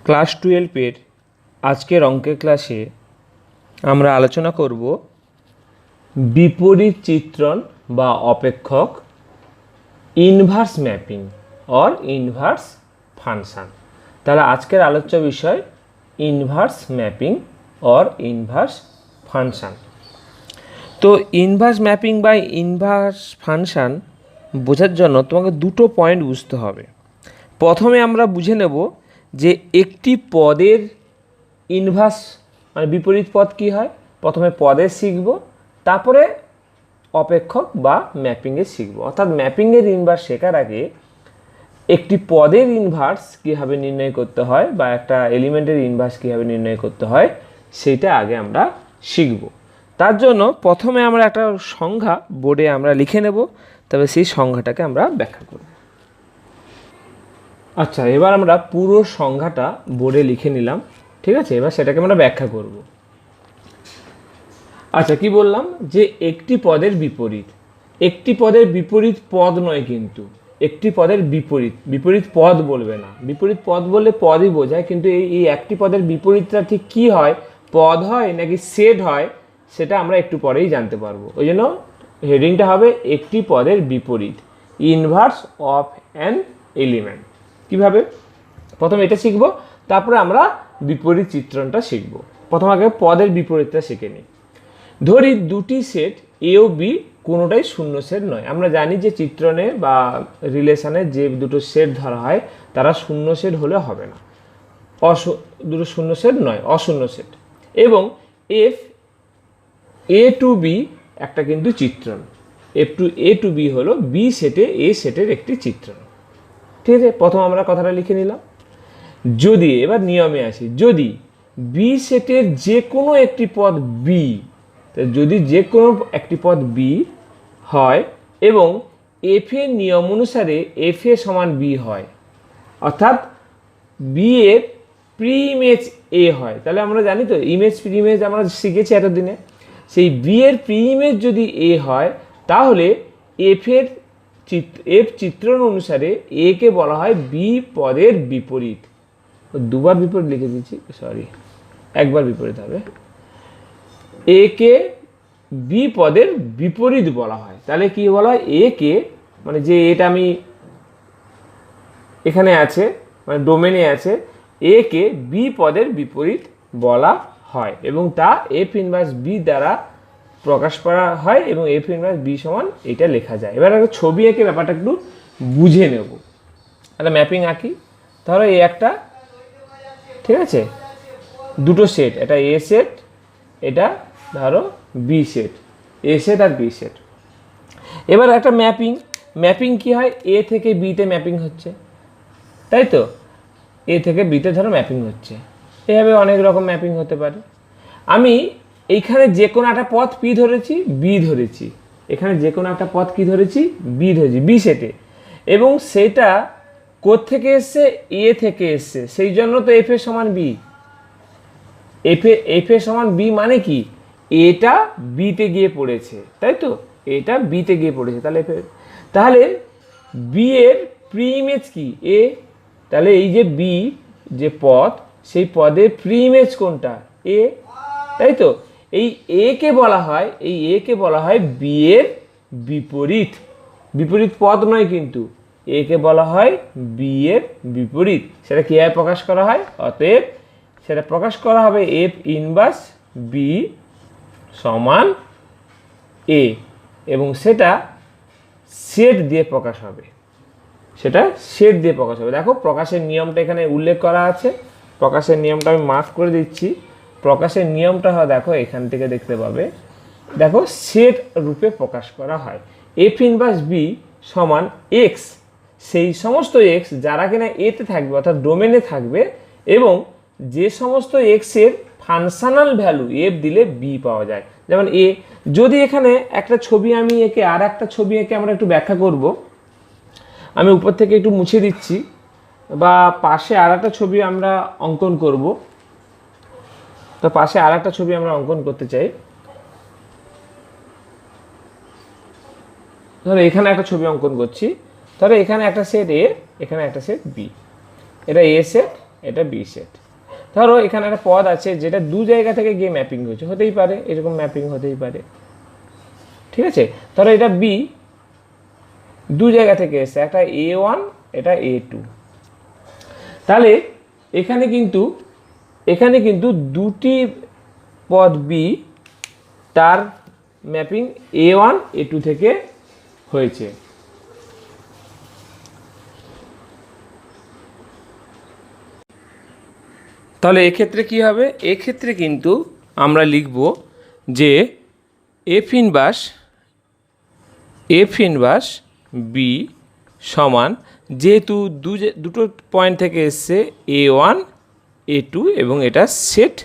Class 12 আজকের অঙ্কের ক্লাসে আমরা আলোচনা করব বিপরীত চিত্রণ বা অপেক্ষক, inverse mapping or inverse function. তাহলে আজকের আলোচ্য বিষয় inverse mapping or inverse function. তো ইনভার্স ম্যাপিং বা ইনভার্স ফাংশন বোঝার জন্য তোমাকে দুটো পয়েন্ট বুঝতে হবে। প্রথমে আমরা বুঝে নেব যে একটি পদের ইনভার্স মানে বিপরীত পদ কী হয়। প্রথমে পদের শিখব, তারপরে অপেক্ষক বা ম্যাপিংয়ে শিখব। অর্থাৎ ম্যাপিংয়ের ইনভার্স শেখার আগে একটি পদের ইনভার্স কীভাবে নির্ণয় করতে হয় বা একটা এলিমেন্টের ইনভার্স কীভাবে নির্ণয় করতে হয় সেটা আগে আমরা শিখব। তার জন্য প্রথমে আমরা একটা সংজ্ঞা বোর্ডে আমরা লিখে নেব, তবে সেই সংজ্ঞাটাকে আমরা ব্যাখ্যা করব। আচ্ছা, এবার আমরা পুরো সংজ্ঞাটা বোর্ডে লিখে নিলাম, ঠিক আছে। এবার সেটাকে আমরা ব্যাখ্যা করব। আচ্ছা, কি বললাম যে একটি পদের বিপরীত, একটি পদের বিপরীত পদ নয়, কিন্তু একটি পদের বিপরীত পদ বলবে না। বিপরীত পদ বললে পদই বোঝায়, কিন্তু এই একটি পদের বিপরীতটা ঠিক কী হয়, পদ হয় নাকি সেট হয়, সেটা আমরা একটু পরেই জানতে পারবো। ওই জন্য হেডিংটা হবে একটি পদের বিপরীত, ইনভার্স অফ অ্যান এলিমেন্ট। কিভাবে? প্রথমে এটা শিখব, তারপরে আমরা বিপরীত চিত্রণটা শিখব। প্রথম আগে পদের বিপরীতটা শিখে নিই। ধরি দুটি সেট এ ও বি কোনোটাই শূন্য সেট নয়। আমরা জানি যে চিত্রণে বা রিলেশনে যে দুটো সেট ধরা হয় তারা শূন্য সেট হলে হবে না, দুটো শূন্য সেট নয়, অশূন্য সেট। এবং এফ এ টু বি একটা কিন্তু চিত্রণ, এ টু বি হলো বি সেটে এ সেটের একটি চিত্রণ, ঠিক আছে। প্রথম আমরা কথাটা লিখে নিলাম। যদি, এবার নিয়মে আসি, যদি বি সেটের যে কোনো একটি পদ বি, যদি যে কোনো একটি পদ বি হয় এবং এফ এর নিয়ম অনুসারে এফ এ সমান বি হয়, অর্থাৎ বি এর প্রি ইমেজ এ হয়, তাহলে আমরা জানি তো ইমেজ প্রি ইমেজ আমরা শিখেছি এতদিনে। সেই বি এর প্রি ইমেজ যদি এ হয়, তাহলে এফ চিত্রণ অনুসারে এ কে বলা হয় বি পদের বিপরীত। দুবার বিপরীত লিখে দিচ্ছি, সরি, একবার বিপরীত হবে। এ কে বি পদের বিপরীত বলা হয়। তাহলে কি বলা হয়, এ কে মানে যে এটা আমি এখানে আছে মানে ডোমেনে আছে, এ কে বি পদের বিপরীত বলা হয় এবং তা এফ ইনভার্স বি দ্বারা প্রকাশ করা হয় এবং এফ ইনভার্স বি সমান এটা লেখা যায়। এবার একটা ছবি এঁকে ব্যাপারটা একটু বুঝে নেব। একটা ম্যাপিং আঁকি। ধরো এই একটা, ঠিক আছে, দুটো সেট, এটা এ সেট, এটা ধরো বি সেট, এ সেট আর বি সেট। এবার একটা ম্যাপিং কি হয়, এ থেকে বিতে ম্যাপিং হচ্ছে, তাই তো। এ থেকে বিতে ধরো ম্যাপিং হচ্ছে, এভাবে অনেক রকম ম্যাপিং হতে পারে। আমি এইখানে যে কোনো একটা পথ পি ধরেছি, বি ধরেছি, এখানে যে কোনো একটা পথ কি ধরেছি, বি ধরেছি বি সেটে, এবং সেটা কোত্থেকে এসছে, এ থেকে এসছে, সেই জন্য তো এফ এর সমান বি। এফ এর সমান বি মানে কি, এটা বিতে গিয়ে পড়েছে, তাই তো, এটা বিতে গিয়ে পড়েছে, তাহলে তাহলে বি এর প্রি ইমেজ কি, এ। তাহলে এই যে বি যে পদ, সেই পদের প্রি ইমেজ কোনটা, এ, তাই তো। এই এ কে বলা হয়, এই এ কে বলা হয় বি এর বিপরীত পদ নয়, কিন্তু এ কে বলা হয় বি এর বিপরীত। সেটা কিভাবে প্রকাশ করা হয়, অতএব সেটা প্রকাশ করা হবে এফ ইনভার্স বি সমান এ, এবং সেটা সেট দিয়ে প্রকাশ হবে, সেটা সেট দিয়ে প্রকাশ হবে। দেখো প্রকাশের নিয়মটা এখানে উল্লেখ করা আছে, প্রকাশের নিয়মটা আমি মার্ক করে দিচ্ছি। প্রকাশের নিয়মটা হয়, দেখো এখান থেকে দেখতে পাবে, দেখো সেট রূপে প্রকাশ করা হয়। এফ ইনভার্স বি সমান এক্স, সেই সমস্ত এক্স যারা কিনা এতে থাকবে অর্থাৎ ডোমেনে থাকবে, এবং যে সমস্ত এক্সের ফাংশনাল ভ্যালু এফ দিলে বি পাওয়া যায়। যেমন এ, যদি এখানে একটা ছবি আমি এঁকে আর একটা ছবি এঁকে আমরা একটু ব্যাখ্যা করব। আমি উপর থেকে একটু মুছে দিচ্ছি, বা পাশে আর একটা ছবি আমরা অঙ্কন করব। তো পাশে আর একটা ছবি আমরা অঙ্কন করতে চাই। ধরো এখানে একটা ছবি অঙ্কন করছি, ধরো এখানে একটা সেট এ, এখানে একটা সেট বি, এটা এ সেট, এটা বি সেট। ধরো এখানে একটা পদ আছে যেটা দু জায়গা থেকে গিয়ে ম্যাপিং হয়েছে, হতেই পারে এরকম ম্যাপিং হতেই পারে, ঠিক আছে। ধরো এটা বি দু জায়গা থেকে এসছে, একটা A1 এটা A2। তাহলে এখানে কিন্তু দুটি পদ বি তার ম্যাপিং A1 A2 থেকে হয়েছে। তাহলে এক্ষেত্রে কি হবে, এক্ষেত্রে কিন্তু আমরা লিখব যে এফ ইনভার্স বি সমান, যেহেতু দুটো পয়েন্ট থেকে এসছে A1 A2 এবং এটা সেট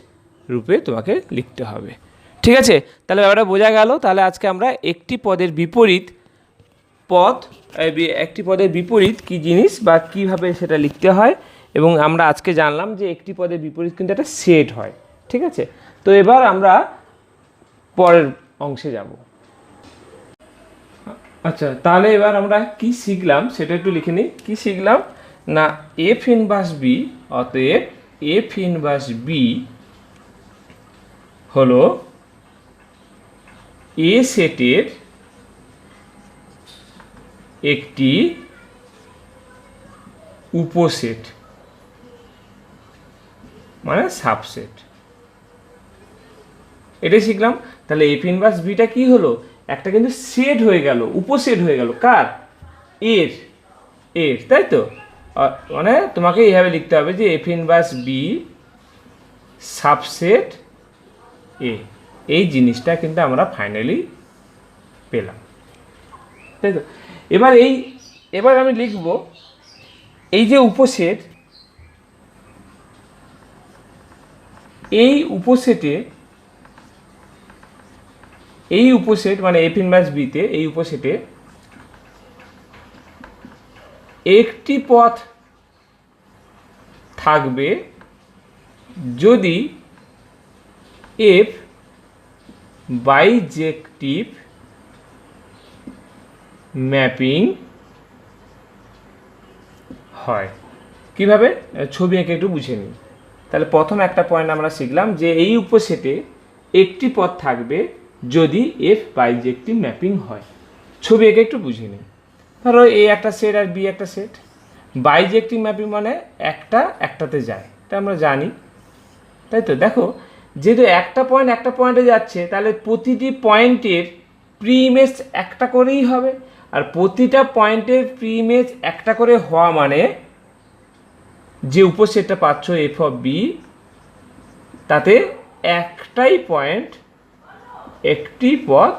রূপে তোমাকে লিখতে হবে, ঠিক আছে। তাহলে ব্যাপারটা বোঝা গেল। তাহলে আজকে আমরা একটি পদের বিপরীত কী জিনিস বা কীভাবে সেটা লিখতে হয়, এবং আমরা আজকে জানলাম যে একটি পদের বিপরীত কিন্তু একটা সেট হয়, ঠিক আছে। তো এবার আমরা পরের অংশে যাব। আচ্ছা, তাহলে এবার আমরা কি শিখলাম সেটা একটু লিখে নিই। কী শিখলাম না, এফ ইনভার্স বি, অতএব এফ ইনভার্স বি হলো এ সেটের একটি উপসেট, মানে সাবসেট। এটাই শিখলাম। তাহলে এফ ইনভার্স বিটা কি হলো, একটা কিন্তু সেট হয়ে গেল, উপসেট হয়ে গেল কার, এর, তাই তো। মানে তোমাকে এইভাবে লিখতে হবে যে F inverse B subset A, এই জিনিসটা কিন্তু আমরা ফাইনালি পেলাম, তাই তো। এবার আমি লিখব এই যে উপসেট, এই উপসেট মানে এফ ইনভার্স বিতে এই উপসেটে একটি পথ থাকবে যদি এফ বাইজেক্টিভ ম্যাপিং হয়। কিভাবে, ছবি এঁকে একটু বুঝে নিই। তাহলে প্রথম একটা পয়েন্ট আমরা শিখলাম যে এই উপসেটে একটি পথ থাকবে যদি এফ বাইজেক্টিভ ম্যাপিং হয়। ছবি এঁকে একটু বুঝে নিই। ধরো এ একটা সেট আর বি একটা সেট, বাইজেক্টিভ ম্যাপিং মানে একটাতে যায়, এটা আমরা জানি, তাই তো। দেখো যেহেতু একটা পয়েন্টে যাচ্ছে, তাহলে প্রতিটি পয়েন্টের প্রি ইমেজ একটা করেই হবে, আর প্রতিটা পয়েন্টের প্রি ইমেজ একটা করে হওয়া মানে যে উপসেটটা পাচ্ছ এফ অফ বি, তাতে একটি পথ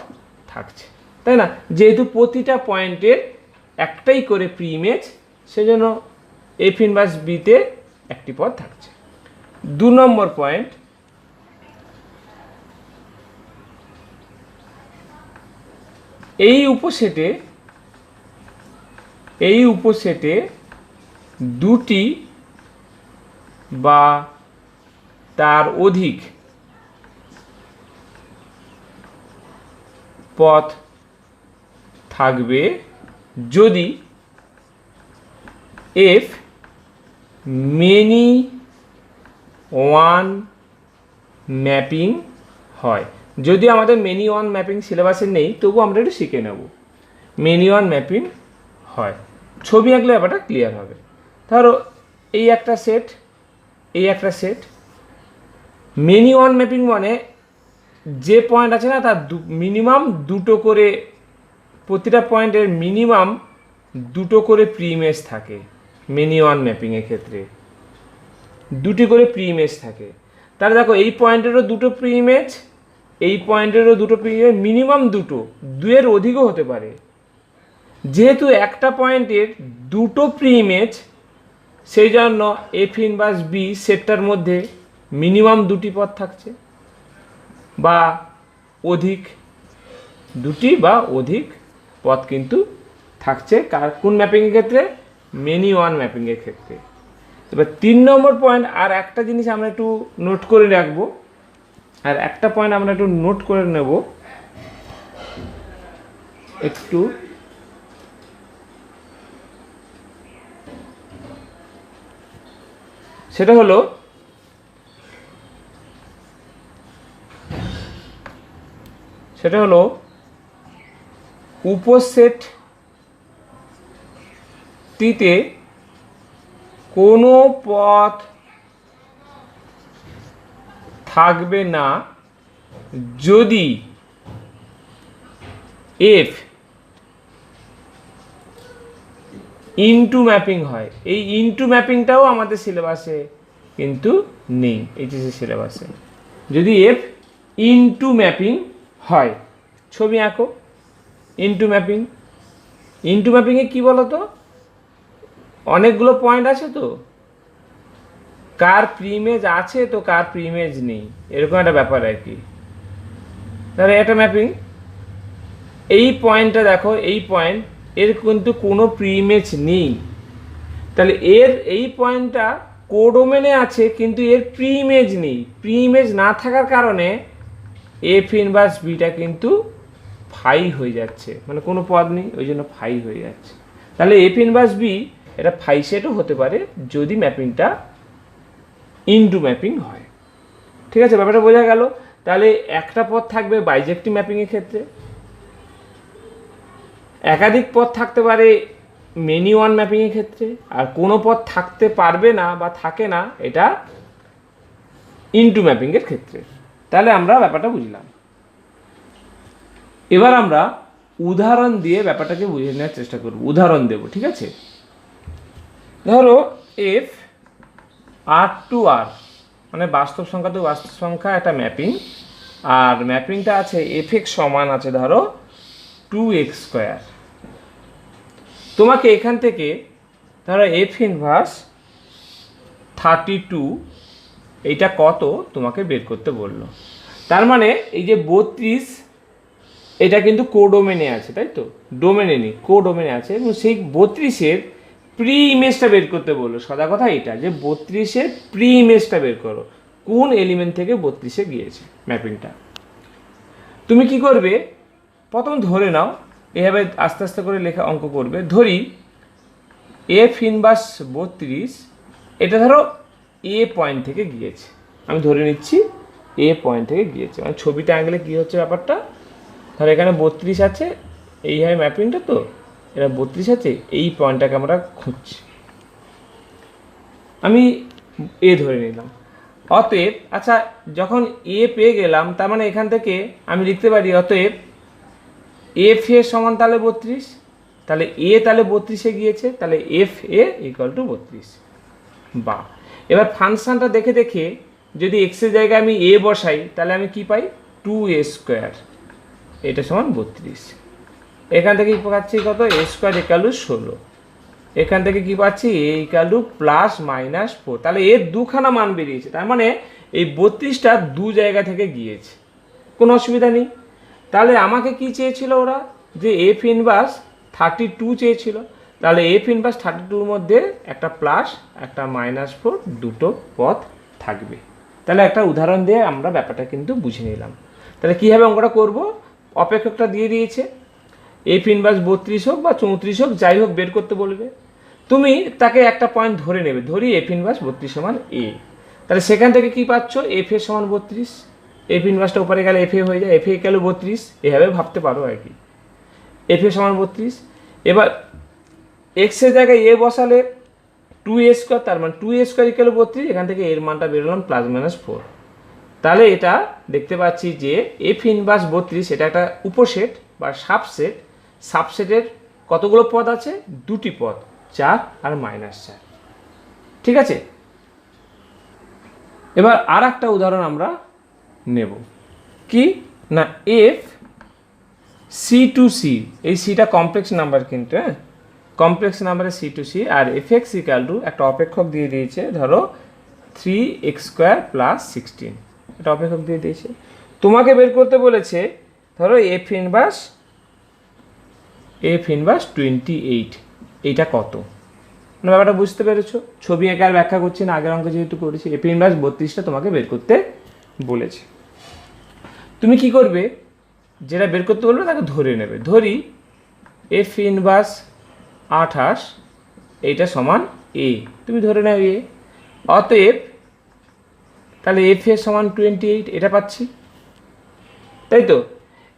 থাকছে, তাই না। যেহেতু প্রতিটা পয়েন্টের একটাই করে প্রি ইমেজ, সেজন্য এফ ইনভার্স বিতে একটি পথ থাকছে। 2 নম্বর পয়েন্ট, এই উপসেটে দুটি বা তার অধিক পথ থাকবে যদি এফ মেনি ওয়ান ম্যাপিং হয়। যদি আমাদের মেনি ওয়ান ম্যাপিং সিলেবাসে নেই, তবু আমরা একটু শিখে নেব। মেনি ওয়ান ম্যাপিং হয়, ছবি আঁকলে ব্যাপারটা ক্লিয়ার হবে। ধরো এই একটা সেট, মেনি ওয়ান ম্যাপিং মানে যে পয়েন্ট আছে না, তার মিনিমাম দুটো করে, প্রতিটা পয়েন্টের মিনিমাম দুটো করে প্রি ইমেজ থাকে। মেনি ওয়ান ম্যাপিংয়ের ক্ষেত্রে দুটি করে প্রি ইমেজ থাকে। তাহলে দেখো এই পয়েন্টেরও দুটো প্রি ইমেজ, এই পয়েন্টেরও দুটো প্রি ইমেজ, মিনিমাম দুয়ের অধিকও হতে পারে। যেহেতু একটা পয়েন্টের দুটো প্রি ইমেজ, সেই জন্য এফ ইনভার্স বি সেটটার মধ্যে মিনিমাম দুটি পথ থাকছে বা অধিক, দুটি বা অধিক পথ কিন্তু থাকছে কোন ম্যাপিংয়ের ক্ষেত্রে, মেনি ওয়ান ম্যাপিংয়ের ক্ষেত্রে। এবার 3 নম্বর পয়েন্ট, আর একটা জিনিস আমরা একটু নোট করে রাখবো, নেব একটু। সেটা হলো উপসেটটিতে কোনো পথ থাকবে না যদি এফ ইনটু ম্যাপিং হয়। এই ইনটু ম্যাপিংটাও আমাদের সিলেবাসে কিন্তু নেই, এইচএসসি সিলেবাসে। যদি এফ ইনটু ম্যাপিং হয়, ছবি আঁকো। ইনটু ম্যাপিংয়ে কী বলো তো, অনেকগুলো পয়েন্ট আছে, তো কার প্রিইমেজ আছে তো কার প্রিইমেজ নেই, এরকম একটা ব্যাপার আর কি। তাহলে একটা ম্যাপিং, এই পয়েন্টটা দেখো, এই পয়েন্ট এর কিন্তু কোনো প্রিইমেজ নেই, তাহলে এর এই পয়েন্টটা কোডোমেনে আছে কিন্তু এর প্রিইমেজ নেই। প্রিইমেজ না থাকার কারণে এফ ইনভার্স বিটা কিন্তু ফাই হয়ে যাচ্ছে, মানে কোনো পদ নেই, ওই জন্য ফাই হয়ে যাচ্ছে। তাহলে এফ ইনভার্স বি এটা ফাই সেটও হতে পারে যদি ম্যাপিংটা ইনটু ম্যাপিং হয়। ঠিক আছে, ব্যাপারটা বোঝা গেল। তাহলে একটা পদ থাকবে বাইজেক্টিভ ম্যাপিংয়ের ক্ষেত্রে, একাধিক পদ থাকতে পারে মেনি ওয়ান ম্যাপিংয়ের ক্ষেত্রে, আর কোনো পদ থাকতে পারবে না বা থাকে না এটা ইনটু ম্যাপিংয়ের ক্ষেত্রে। তাহলে আমরা ব্যাপারটা বুঝলাম। এবার আমরা উদাহরণ দিয়ে ব্যাপারটাকে বুঝে নেওয়ার চেষ্টা করব। উদাহরণ দেব, ঠিক আছে? ধরো এফ আর টু আর, মানে বাস্তব সংখ্যা তো বাস্তব সংখ্যা একটা ম্যাপিং, আর ম্যাপিংটা আছে এফ এক্স সমান আছে ধরো 2x²। তোমাকে এখান থেকে ধরো এফ ইনভার্স 32 এইটা কত তোমাকে বের করতে বললো। তার মানে এই যে 32 এটা কিন্তু কোডোমেনে আছে, তাই তো? ডোমেনে নেই, কোডোমেনে আছে, এবং সেই 32-এর প্রি ইমেজটা বের করতে বললো। সদা কথা এটা যে 32-এর প্রি ইমেজটা বের করো, কোন এলিমেন্ট থেকে 32-এ গিয়েছে ম্যাপিংটা। তুমি কি করবে, প্রথম ধরে নাও, এভাবে আস্তে আস্তে করে লেখা অঙ্ক করবে। ধরি এফ ইনভার্স 32 এটা ধরো এ পয়েন্ট থেকে গিয়েছে, আমি ধরে নিচ্ছি এ পয়েন্ট থেকে গিয়েছে, মানে ছবিটা আঁকলে কী হচ্ছে ব্যাপারটা, ধরো এখানে 32 আছে, এই হয় ম্যাপিংটা, তো এটা 32 আছে, এই পয়েন্টটাকে আমরা খুঁজছি, আমি এ ধরে নিলাম। অতএব আচ্ছা, যখন এ পেয়ে গেলাম, তার মানে এখান থেকে আমি লিখতে পারি অতএব এফ এ সমান তাহলে 32, তাহলে এ তাহলে 32-এ গিয়েছে, তাহলে এফ এ ইকুয়াল টু 32। বা এবার ফাংশনটা দেখে দেখে যদি এক্সের জায়গায় আমি এ বসাই, তাহলে আমি কি পাই, 2a², এটা সমান 32। এখান থেকে কি পাচ্ছি, কত, a² ইকুয়াল টু 16। এখান থেকে কি পাচ্ছি, এ ইকুয়াল টু প্লাস মাইনাস 4, তাহলে এর দুখানা মান বেরিয়েছে। তার মানে এই 32টা দু জায়গা থেকে গিয়েছে, কোনো অসুবিধা নেই। তাহলে আমাকে কি চেয়েছিল ওরা, যে এফ ইনভার্স 32 চেয়েছিল, তাহলে এফ ইনভার্স 32-এর মধ্যে একটা প্লাস একটা -4 দুটো পদ থাকবে। তাহলে একটা উদাহরণ দিয়ে আমরা ব্যাপারটা কিন্তু বুঝে নিলাম। তাহলে কীভাবে অঙ্কটা করব, অপেক্ষকটা দিয়ে দিয়েছে, এফ ইনভার্স 32 হোক বা 34 হোক, যাই হোক বের করতে বলবে। তুমি তাকে একটা পয়েন্ট ধরে নেবে, ধরি এফ ইনভার্স 32 সমান এ, তাহলে সেখান থেকে কি পাচ্ছ, এফ এ সমান 32, এফ ইনভার্সটা উপরে গেলে এফ এ হয়ে যায়, এফ এ গেলে 32, এভাবে ভাবতে পারো আর কি, এফ এ সমান 32। এবার এক্সের জায়গায় এ বসালে 2a², তার মানে 2a² ইকুয়াল 32, এখান থেকে এর মানটা বেরোলাম +-4। তাহলে এটা দেখতে পাচ্ছি যে এফ ইনভার্স 32 এটা একটা উপসেট বা সাবসেট, সাবসেটের কতগুলো পদ আছে, দুটি পদ, 4 আর -4। ঠিক আছে, এবার আর একটা উদাহরণ আমরা নেব, কি না, এফ সি টু সি, এই সিটা কমপ্লেক্স নাম্বার কিন্তু, হ্যাঁ, কমপ্লেক্স নাম্বারে সি টু সি, আর এফ এক্স ইকুয়াল টু একটা অপেক্ষক দিয়ে দিয়েছে, ধরো 3x² + 16, এটা অপেক্ষক দিয়ে দিয়েছে। তোমাকে বের করতে বলেছে ধরো এফ ইনভার্স 28, এইটা কত, মানে ব্যাপারটা বুঝতে পেরেছো? ছবি এঁকে আর ব্যাখ্যা করছি না, আগের অঙ্ক যেহেতু করেছি। এফ ইনভার্স 32টা তোমাকে বের করতে বলেছে। তুমি কি করবে, যেটা বের করতে বলবে তাকে ধরে নেবে। ধরি এফ ইনভার্স 28 এইটা সমান এ, তুমি ধরে নাও এ। অতএব তাহলে এফ এর সমান 28 এটা পাচ্ছি, তাই তো।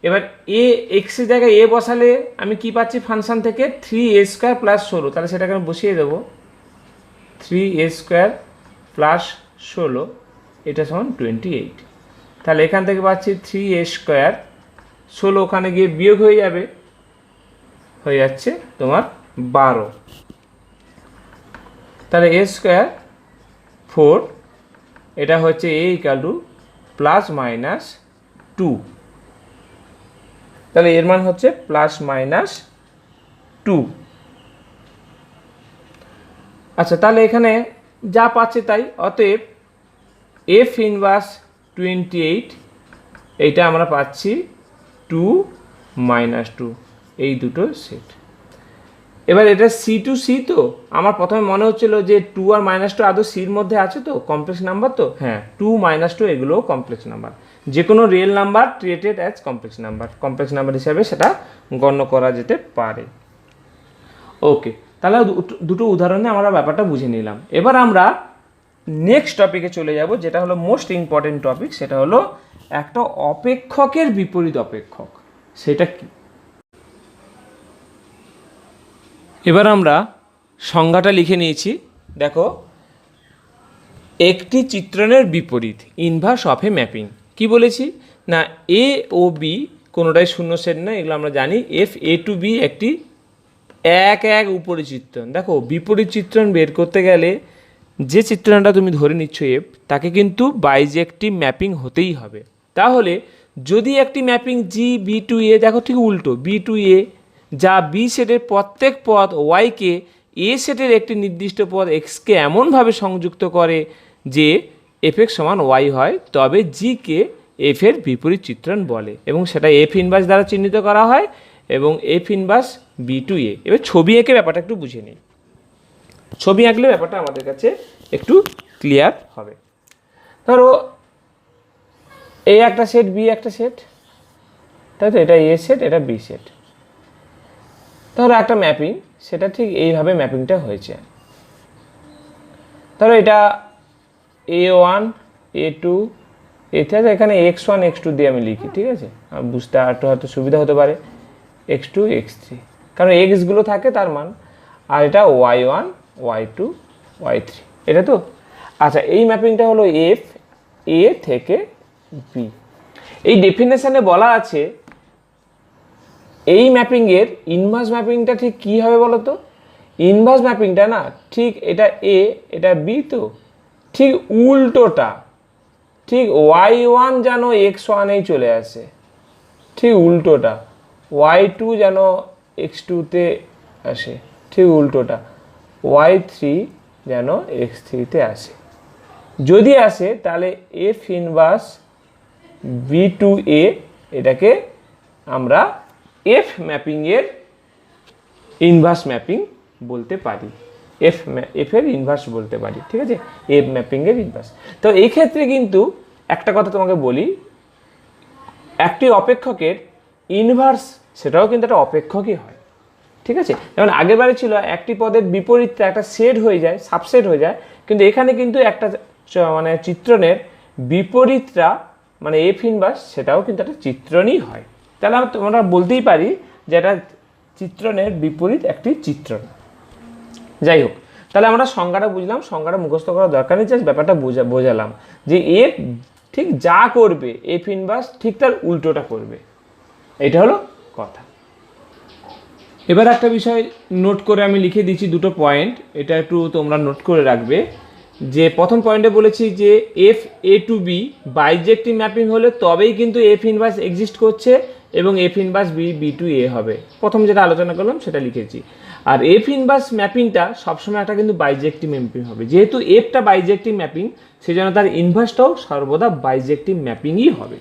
এবার এ এক্সের জায়গায় এ বসালে আমি কি পাচ্ছি ফাংশন থেকে 3a² প্লাস 16, তাহলে সেটাকে আমি বসিয়ে দেবো 3a² প্লাস 16 এটা সমান 28। তাহলে এখান থেকে পাচ্ছি 3a², 16 ওখানে গিয়ে বিয়োগ হয়ে যাবে, হয়ে যাচ্ছে তোমার 12। তাহলে a² 4, এটা হচ্ছে a = প্লাস মাইনাস 2, তাহলে এর মান হচ্ছে প্লাস মাইনাস 2। আচ্ছা, তাহলে এখানে যা পাচ্ছে তাই, অতএব এফ ইনভার্স 28 এইটা আমরা পাচ্ছি 2 - 2, এই দুটো সেট। এবার এটা সি টু সি, তো আমার প্রথমে মনে হচ্ছিল যে 2 আর -2 আদৌ সির মধ্যে আছে, তো কমপ্লেক্স নাম্বার, তো হ্যাঁ 2 - 2 এগুলোও কমপ্লেক্স নাম্বার। যে কোনো real number treated as complex number হিসাবে সেটা গণ্য করা যেতে পারে। ওকে, তাহলে দুটো উদাহরণে আমরা ব্যাপারটা বুঝে নিলাম। এবার আমরা নেক্সট টপিকে চলে যাব, যেটা হলো মোস্ট ইম্পর্টেন্ট টপিক, সেটা হলো একটা অপেক্ষকের বিপরীত অপেক্ষক, সেটা কি। এবার আমরা সংজ্ঞাটা লিখে নিয়েছি, দেখো, একটি চিত্রণের বিপরীত, ইনভার্স অফ এ ম্যাপিং। কি বলেছি না, এ ও বি কোনোটাই শূন্য সেট না, এগুলো আমরা জানি। এফ এ টু বি একটি এক এক উপরে চিত্রণ। দেখো, বিপরীত চিত্রণ বের করতে গেলে যে চিত্রণটা তুমি ধরে নিচ্ছ এফ, তাকে কিন্তু বাইজেক্টিভ ম্যাপিং হতেই হবে। তাহলে যদি একটি ম্যাপিং জি বি টু এ, দেখো ঠিক উল্টো, বি টু এ যা বি সেটের প্রত্যেক পদ ওয়াইকে এ সেটের একটি নির্দিষ্ট পদ এক্সকে এমনভাবে সংযুক্ত করে যে এফ এক্স সমান ওয়াই হয়, তবে জিকে এফ এর বিপরীত চিত্রণ বলে, এবং সেটা এফ ইনভার্স দ্বারা চিহ্নিত করা হয়, এবং এফ ইনভার্স বি টু এ। এবার ছবি এঁকে ব্যাপারটা একটু বুঝে নিই। ছবি আঁকলে ব্যাপারটা আমাদের কাছে একটু ক্লিয়ার হবে। ধরো এ একটা সেট, বি একটা সেট, তাই তো, এটা এ সেট, এটা বি সেট। ধরো একটা ম্যাপিং, সেটা ঠিক এইভাবে ম্যাপিংটা হয়েছে। ধরো এটা a1 a2 a3, এখানে x1 x2 দিয়ে আমি লিখি, ঠিক আছে, বুঝতে একটু হয়তো সুবিধা হতে পারে, x2 x3, কারণ এক্সগুলো থাকে তার মান, আর এটা y1 y2 y3, এটা তো। আচ্ছা, এই ম্যাপিংটা হলো এফ এ থেকে বি। এই ডেফিনেশনে বলা আছে এই ম্যাপিংয়ের ইনভার্স ম্যাপিংটা ঠিক কী হবে বলো তো। ইনভার্স ম্যাপিংটা না, ঠিক এটা এ এটা বি, তো ঠিক উল্টোটা, ঠিক y1 যেন x1-এই চলে আসে, ঠিক উল্টোটা, y2 যেন x2-তে আসে, ঠিক উল্টোটা, y3 যেন x3-তে আসে। যদি আসে তাহলে এফ ইনভার্স বি টু এ, এটাকে আমরা এফ ম্যাপিংয়ের ইনভার্স ম্যাপিং বলতে পারি, এফ এর ইনভার্স বলতে পারি, ঠিক আছে, এফ ম্যাপিংয়ের ইনভার্স। তো এই ক্ষেত্রে কিন্তু একটা কথা তোমাকে বলি, একটি অপেক্ষকের ইনভার্স সেটাও কিন্তু একটা অপেক্ষকই হয়, ঠিক আছে। যেমন আগের বারে ছিল একটি পদের বিপরীতটা একটা সেট হয়ে যায়, সাবসেট হয়ে যায়, কিন্তু এখানে কিন্তু একটা মানে চিত্রণের বিপরীতটা মানে এফ ইনভার্স, সেটাও কিন্তু একটা চিত্রণই হয়। তাহলে আমরা বলতেই পারি যে এটা চিত্রণের বিপরীত একটি চিত্রণ। যাই হোক, তাহলে আমরা সংজ্ঞাটা বুঝলাম, সংজ্ঞাটা মুখস্থ করার দরকার নেই, জাস্ট ব্যাপারটা বোঝালাম যে এফ ঠিক যা করবে এফ ইনভার্স ঠিক তার উল্টোটা করবে, এটা হলো কথা। এবার একটা বিষয় নোট করে আমি লিখে দিচ্ছি, দুটো পয়েন্ট, এটা একটু তোমরা নোট করে রাখবে। যে প্রথম পয়েন্টে বলেছি যে F A to B bijective mapping হলে তবেই কিন্তু এফ ইনভার্স এক্সিস্ট করছে, এবং F inverse B B to A হবে, প্রথম যেটা আলোচনা করলাম সেটা লিখেছি। আর এফ ইনভার্স ম্যাপিংটা সবসময় একটা কিন্তু বাইজেক্টিভ ম্যাপিং হবে, যেহেতু এফটা বাইজেক্টিভ ম্যাপিং, সেই জন্য তার ইনভার্সটাও সর্বদা বাইজেক্টিভ ম্যাপিংই হবে,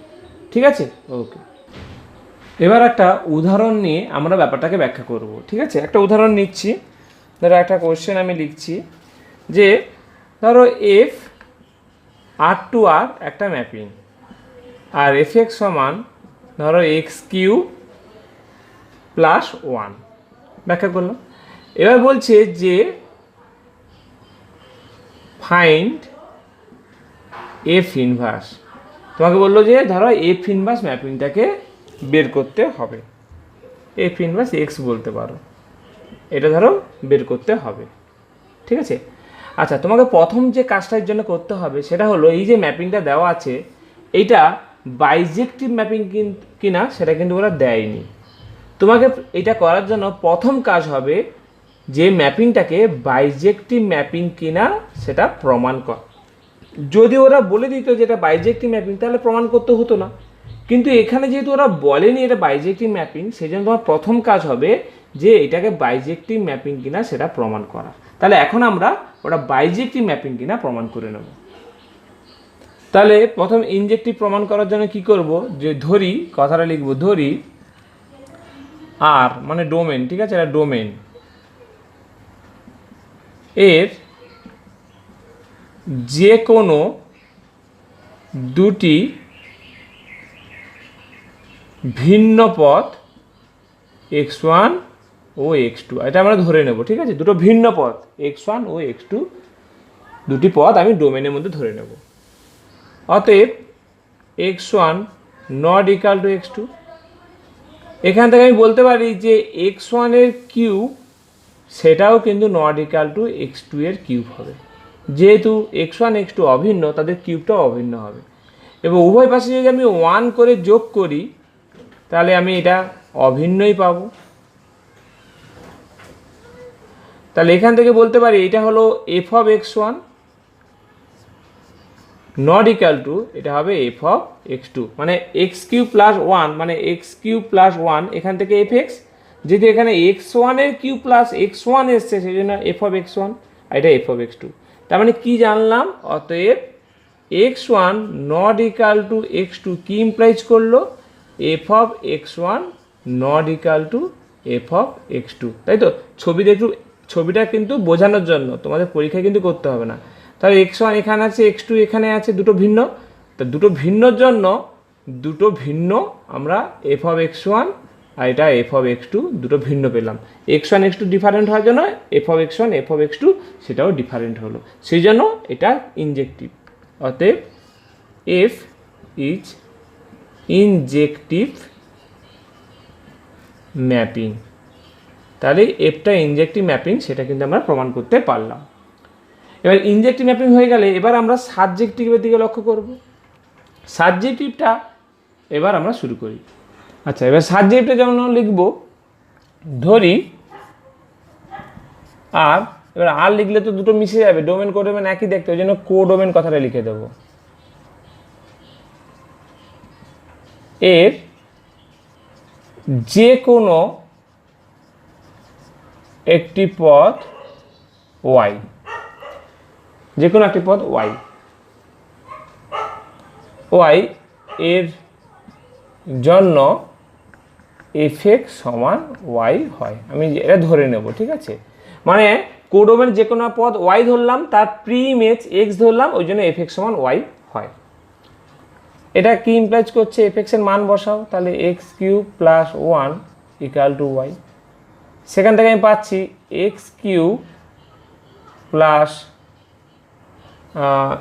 ঠিক আছে। ওকে, এবার একটা উদাহরণ নিয়ে আমরা ব্যাপারটাকে ব্যাখ্যা করব, ঠিক আছে। একটা উদাহরণ নিচ্ছি, ধরো একটা কোশ্চেন আমি লিখছি যে ধরো এফ আর টু আর একটা ম্যাপিং, আর এফ এক্স সমান ধরো x³ প্লাস 1, ব্যাখ্যা করলাম। এবার বলছে যে ফাইন্ড এফ ইনভার্স। তোমাকে বললো যে ধরো এফ ইনভার্স ম্যাপিংটাকে বের করতে হবে, এফ ইনভার্স এক্স বলতে পারো, এটা ধরো বের করতে হবে, ঠিক আছে। আচ্ছা, তোমাকে প্রথম যে কাজটার জন্য করতে হবে সেটা হলো এই যে ম্যাপিংটা দেওয়া আছে এইটা বাইজেক্টিভ ম্যাপিং কিনা সেটা কিন্তু ওরা দেয়নি। তোমাকে এটা করার জন্য প্রথম কাজ হবে যে ম্যাপিংটাকে বাইজেক্টিভ ম্যাপিং কিনা সেটা প্রমাণ কর। যদি ওরা বলে দিত যে এটা বাইজেক্টিভ ম্যাপিং তাহলে প্রমাণ করতে হতো না, কিন্তু এখানে যেহেতু ওরা বলেনি এটা বাইজেক্টিভ ম্যাপিং, সেই জন্য তোমার প্রথম কাজ হবে যে এটাকে বাইজেক্টিভ ম্যাপিং কিনা সেটা প্রমাণ করা। তাহলে এখন আমরা ওটা বাইজেক্টিভ ম্যাপিং কিনা প্রমাণ করে নেব। তাহলে প্রথম ইনজেক্টিভ প্রমাণ করার জন্য কি করব, যে ধরি কথাটা লিখব, ধরি আর মানে ডোমেন, ঠিক আছে, এটা ডোমেন এর যে কোনো দুটি ভিন্ন পথ x1 ও x2, এটা আমরা ধরে নেব, ঠিক আছে, দুটো ভিন্ন পথ x1 ও x2 দুটি পথ আমি ডোমেনের মধ্যে ধরে নেব। অতএব x1 not equal to x2, এখান থেকে আমি বলতে পারি যে x1 এর কিউব সেটাও কিন্তু নট ইকাল টু x2 এর কিউব হবে, যেহেতু x1 x2 অভিন্ন তাদের কিউবটাও অভিন্ন হবে, এবং উভয় পাশে যদি আমি 1 করে যোগ করি তাহলে আমি এটা অভিন্নই পাবো। তাহলে এখান থেকে বলতে পারি এটা হলো F of x1 not equal to এটা হবে এফ অফ x2, মানে এক্স কিউব প্লাস 1 মানে এক্স কিউব প্লাস 1 এখান থেকে এফ এক্স, যেহেতু এখানে x1 এর কিউব প্লাস x1 এসছে সেই জন্য এফ অফ x1 আর এটা এফ অফ x2। তার মানে কি জানলাম, অতএব x1 not equal to x2 কি ইমপ্লাইজ করলো, F of x1 not equal to F of x2, তাই তো। ছবিটা কিন্তু বোঝানোর জন্য, তোমাদের পরীক্ষায় কিন্তু করতে হবে না। তাহলে x1 এখানে আছে, x2 এখানে আছে, দুটো ভিন্ন, তা দুটো ভিন্নর জন্য দুটো ভিন্ন আমরা এফ অফ x1 আর এটা এফ অফ x2 দুটো ভিন্ন পেলাম। x1 x2 ডিফারেন্ট হওয়ার জন্য F of x1 F of x2 সেটাও ডিফারেন্ট হলো, সেই জন্য এটা ইনজেক্টিভ। অতএব এফ ইজ ইনজেক্টিভ ম্যাপিং। তাহলে এফটা ইনজেক্টিভ ম্যাপিং সেটা কিন্তু আমরা প্রমাণ করতে পারলাম। এবার ইনজেক্টিভ ম্যাপিং হয়ে গেলে এবার আমরা সাবজেক্টিভের দিকে লক্ষ্য করব। সাবজেক্টিভটা এবার আমরা শুরু করি। আচ্ছা, এবার সাবজেক্টিভটা যেমন লিখব, ধরি আর, এবার আর লিখলে তো দুটো মিশে যাবে, ডোমেন কোডোমেন একই দেখতে, ওই জন্য কোডোমেন কথাটা লিখে দেব। এর যে কোনো একটি পথ y, যে কোনো একটি পথ y এর জন্য fx সমান y হয়, আমি এটা ধরে নেব, ঠিক আছে। মানে কোডোমের যে কোনো পথ y ধরলাম, তার প্রি ইমেজ x ধরলাম, ওই জন্য fx সমান y হয়। এটা কি ইমপ্লাইজ করছে, fx এর মান বসাও, তাহলে x cube plus 1 equal to y। সেখান থেকে আমি পাচ্ছি এক্স কিউব প্লাস,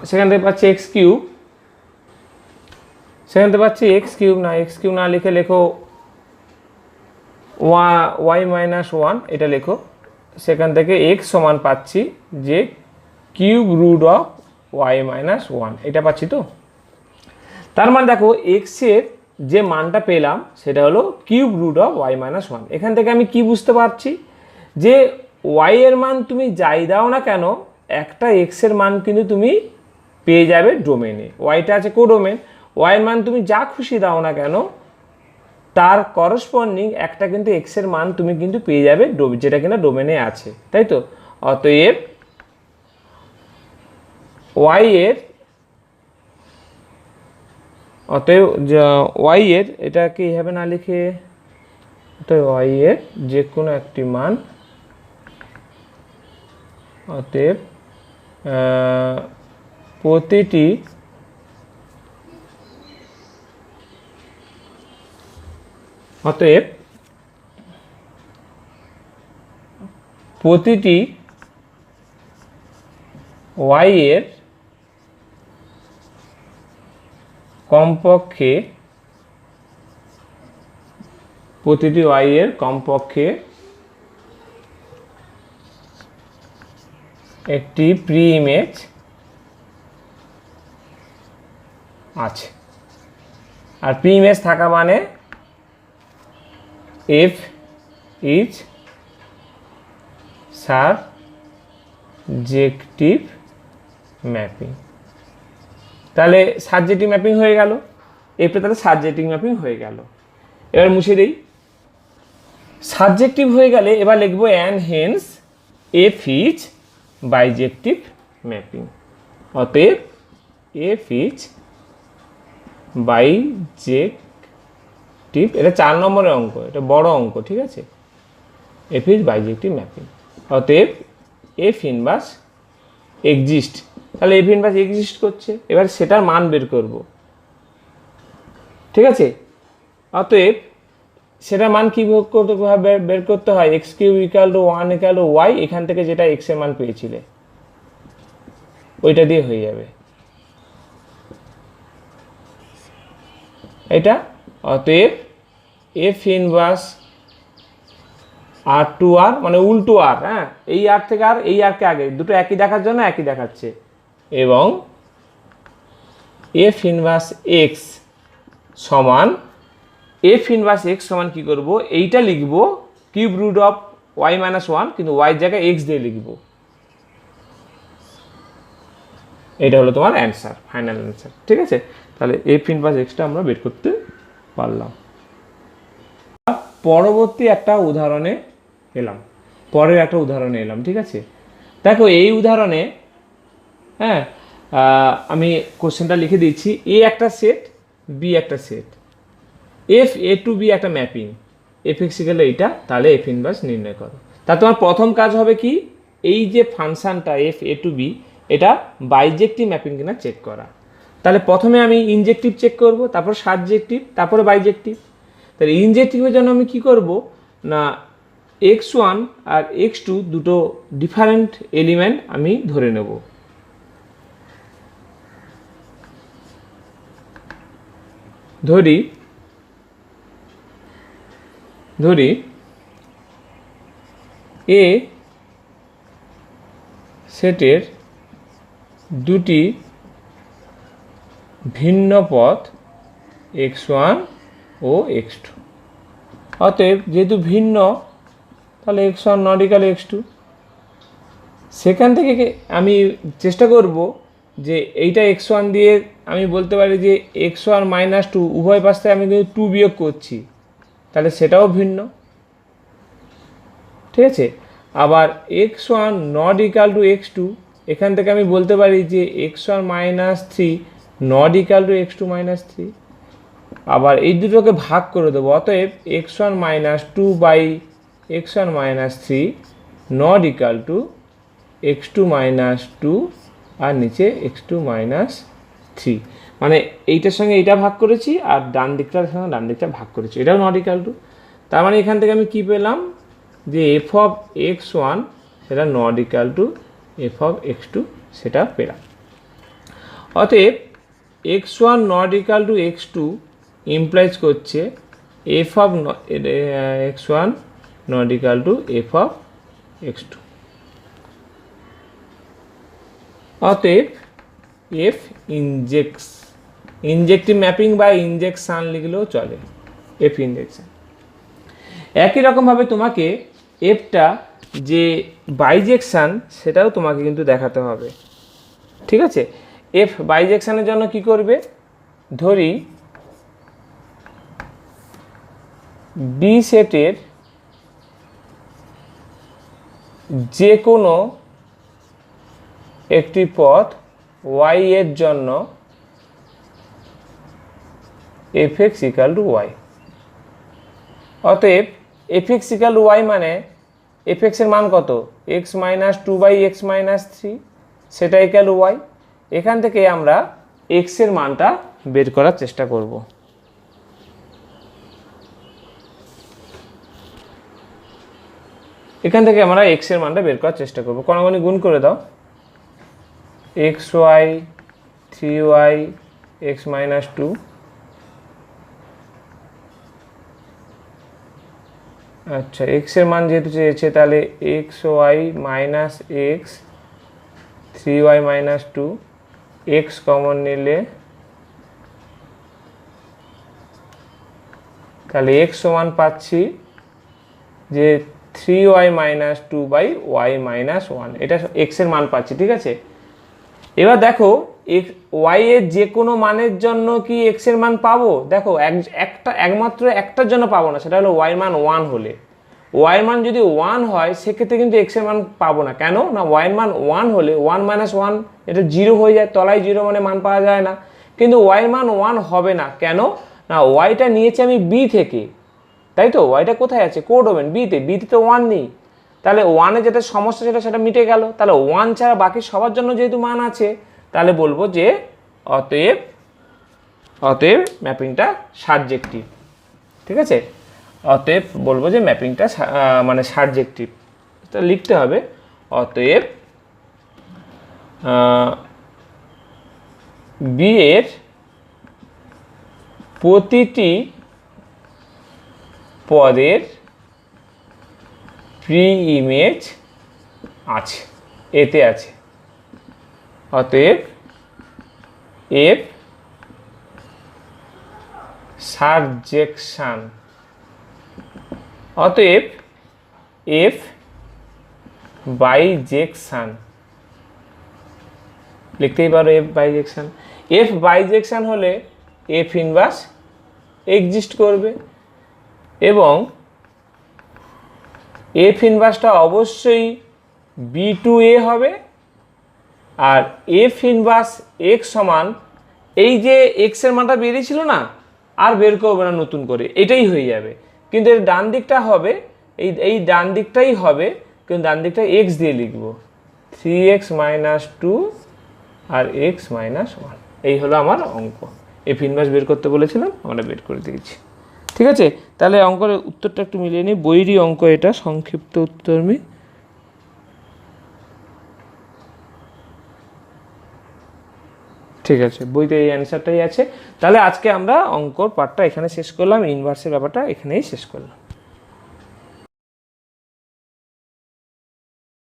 সেখান থেকে পাচ্ছি এক্স কিউব, সেখান থেকে পাচ্ছি এক্স কিউব না লিখে লেখো ওয়াই মাইনাস 1 এটা লেখো। সেখান থেকে এক্স সমান পাচ্ছি যে cube root of Y minus 1 এটা পাচ্ছি তো। তার মানে দেখো এক্সের যে মানটা পেলাম সেটা হলো cube root of Y minus 1। এখান থেকে আমি কি বুঝতে পারছি যে ওয়াই এর মান তুমি যাই দাও না কেন একটা এক্সের মান কিন্তু তুমি পেয়ে যাবে ডোমেনে, ওয়াইটা আছে কোডোমেন, ওয়াই এর মান তুমি যা খুশি দাও না কেন তার করসপন্ডিং একটা কিন্তু এক্সের মান তুমি কিন্তু পেয়ে যাবে যেটা কিনা ডোমেনে আছে, তাই তো। অতএব ওয়াই এর এটাকে এইভাবে না লিখে, অতএব ওয়াই এর যে কোনো একটি মান, অতএব প্রতিটি ওয়াই এর কমপক্ষে প্রতিটি ওয়াই এর কমপক্ষে একটি প্রি ইমেজ আছে। আর প্রি ইমেজ থাকা মানে এফ ইজ সাবজেক্টিভ ম্যাপিং। তাহলে সাবজেক্টিভ ম্যাপিং হয়ে গেল, এফটা তাহলে সাবজেক্টিভ ম্যাপিং হয়ে গেল। এবার মুছে দিই। সাবজেক্টিভ হয়ে গেলে এবার লিখবো and hence F is বাইজেক্টিভ mapping. অতএব এফ ইজ বাইজেক্টিভ, এটা 4 নম্বরের অঙ্ক, এটা বড় অঙ্ক, ঠিক আছে। F is বাইজেক্টিভ mapping. অতএব এফ ইনভার্স এক্সিস্ট, তাহলে এফ ইনভার্স এক্সিস্ট করছে, এবার সেটার মান বের করব, ঠিক আছে। অতএব সেটার মান কী বের করতে হয়, X cube equal to 1 equal to Y, এখান থেকে যেটা এক্স এর মান পেয়েছিলে ওইটা দিয়ে হয়ে যাবে এটা। অতএব এফ ইনভার্স আর টু আর মানে উল্টো আর, হ্যাঁ, এই আর থেকে আর এই আরকে আগে, দুটো একই দেখার জন্য একই দেখাচ্ছে, এবং এফ ইনভার্স এক্স সমান এফ ইনভার্স এক্স সমান কী করবো, এইটা লিখবো cube root of Y minus 1, কিন্তু ওয়াই জায়গায় এক্স দিয়ে লিখবো। এটা হলো তোমার অ্যান্সার, ফাইনাল অ্যান্সার, ঠিক আছে। তাহলে এফ ইনভার্স এক্সটা আমরা বের করতে পারলাম। পরবর্তী একটা উদাহরণে এলাম, পরের একটা উদাহরণে এলাম, ঠিক আছে। দেখো এই উদাহরণে, হ্যাঁ, আমি কোশ্চেনটা লিখে দিচ্ছি। এ একটা সেট, বি একটা set, F A to B একটা ম্যাপিং, এফ এক্স ইকুয়াল এইটা, তাহলে এফ ইনভার্স নির্ণয় করো। তা তোমার প্রথম কাজ হবে কি, এই যে ফাংশনটা এফ এ টু বি, এটা বাইজেক্টিভ ম্যাপিং কিনা চেক করা। তাহলে প্রথমে আমি ইনজেক্টিভ চেক করব, তারপর সাবজেক্টিভ, তারপরে বাইজেক্টিভ। তাহলে ইনজেক্টিভের জন্য আমি কি করব না, x1 আর x2 দুটো ডিফারেন্ট এলিমেন্ট আমি ধরে নেব। ধরি এ সেটের দুটি ভিন্ন পথ x1 ও x2। অতএব যেহেতু ভিন্ন, তাহলে x1 নট ইকুয়াল x2। সেখান থেকে আমি চেষ্টা করব যে এইটা x1 দিয়ে আমি বলতে পারি যে x1 মাইনাস 2, উভয় পাশ থেকে আমি কিন্তু 2 বিয়োগ করছি, তাহলে সেটাও ভিন্ন, ঠিক আছে। আবার x1 not equal to x2, এখান থেকে আমি বলতে পারি যে x1 minus 3 not equal to x2 minus 3। আবার এই দুটোকে ভাগ করে দেবো, অতএব x1 minus 2 by x1 minus 3 not equal to x2 minus 2 আর নিচে x2 মাইনাস 3, মানে এইটার সঙ্গে এইটা ভাগ করেছি আর ডান দিকটার সঙ্গে ডান দিকটা ভাগ করেছি, এটাও নট ইকুয়াল টু। তার মানে এখান থেকে আমি কি পেলাম যে এফ অফ x1 সেটা not equal to F of x2 সেটা পেলাম। অতএব x1 not equal to x2 implies করছে F of x1 not equal to F of x2। অতএব এফ ইনজেক্টিভ ম্যাপিং বা ইনজেকশান লিখলেও চলে, এফ ইনজেকশান। একই রকমভাবে তোমাকে এফটা যে বাইজেকশান সেটাও তোমাকে কিন্তু দেখাতে হবে, ঠিক আছে। এফ বাইজেকশানের জন্য কি করবে, ধরি বি সেটের যে কোনো একটি পথ y এর জন্য fx ইকাল টু y। অতএব fx ইকাল টু y মানে fx এর মান কত, x minus 2 by x minus 3, সেটা ইকাল টু y। এখান থেকে আমরা x এর মানটা বের করার চেষ্টা করব। এখান থেকে আমরা x এর মানটা বের করার চেষ্টা করব। কোনাগুনি গুণ করে দাও, x Y 3y x minus 2, আচ্ছা এক্স এর মান যেহেতু চেয়েছে তাহলে X Y minus X 3y minus 2, X common নিলে তাহলে এক্স সমান পাচ্ছি যে 3y মাইনাস 2/y মাইনাস 1, এটা এক্স এর মান পাচ্ছি। ঠিক আছে, এবার দেখো ওয়াই এর যে কোনো মানের জন্য কি এক্স এর মান পাবো? দেখো একমাত্র একটার জন্য পাবো না, সেটা হলো ওয়াই মান 1 হলে। ওয়াই মান যদি 1 হয় সেক্ষেত্রে কিন্তু এক্স এর মান পাবো না। কেন না, ওয়াই মান 1 হলে 1 মাইনাস 1 এটা 0 হয়ে যায়, তলায় 0 মানে মান পাওয়া যায় না। কিন্তু ওয়াই মান 1 হবে না, কেন না ওয়াইটা নিয়েছি আমি বি থেকে, তাই তো? ওয়াইটা কোথায় আছে? কোডোমেন বিতে, বিতে তো 1 নেই, তাহলে 1-এ যেটা সমস্যা সেটা মিটে গেল। তাহলে 1 ছাড়া বাকি সবার জন্য যেহেতু মান আছে, তাহলে বলবো যে অতএব ম্যাপিংটা সারজেক্টিভ। ঠিক আছে, অতএব বলবো যে ম্যাপিংটা মানে সারজেক্টিভ, তো লিখতে হবে অতএব বি এর প্রতিটি পদের প্রি ইমেজ আছে, এতে আছে। অতএব এফ সারজেকশন, অতএব এফ বাইজেকশন লিখতেই পারো, এফ বাইজেকশন। এফ বাইজেকশন হলে এফ ইনভার্স এক্সিস্ট করবে, এবং এফ ইনভার্সটা অবশ্যই B2A হবে। আর এফ ইনভার্স এক্স সমান এই যে এক্সের মানটা বেরিয়েছিল না, আর বের করবে না নতুন করে, এটাই হয়ে যাবে। কিন্তু এর ডান দিকটা হবে এই ডান দিকটাই হবে, কিন্তু ডান দিকটা এক্স দিয়ে লিখবো, 3x মাইনাস 2 আর এক্স মাইনাস 1। এই হলো আমার অঙ্ক। এফ ইনভার্স বের করতে বলেছিলাম, আমরা বের করে দিয়েছি। ঠিক আছে, তাহলে অঙ্কের উত্তরটা একটু মিলিয়ে নিই। বইয়েরই অঙ্ক এটা, সংক্ষিপ্ত উত্তর আমি। ঠিক আছে, বইতে এই অ্যান্সারটাই আছে। তাহলে আজকে আমরা অঙ্কর পার্টটা এখানে শেষ করলাম, ইনভার্সের ব্যাপারটা এখানেই শেষ করলাম।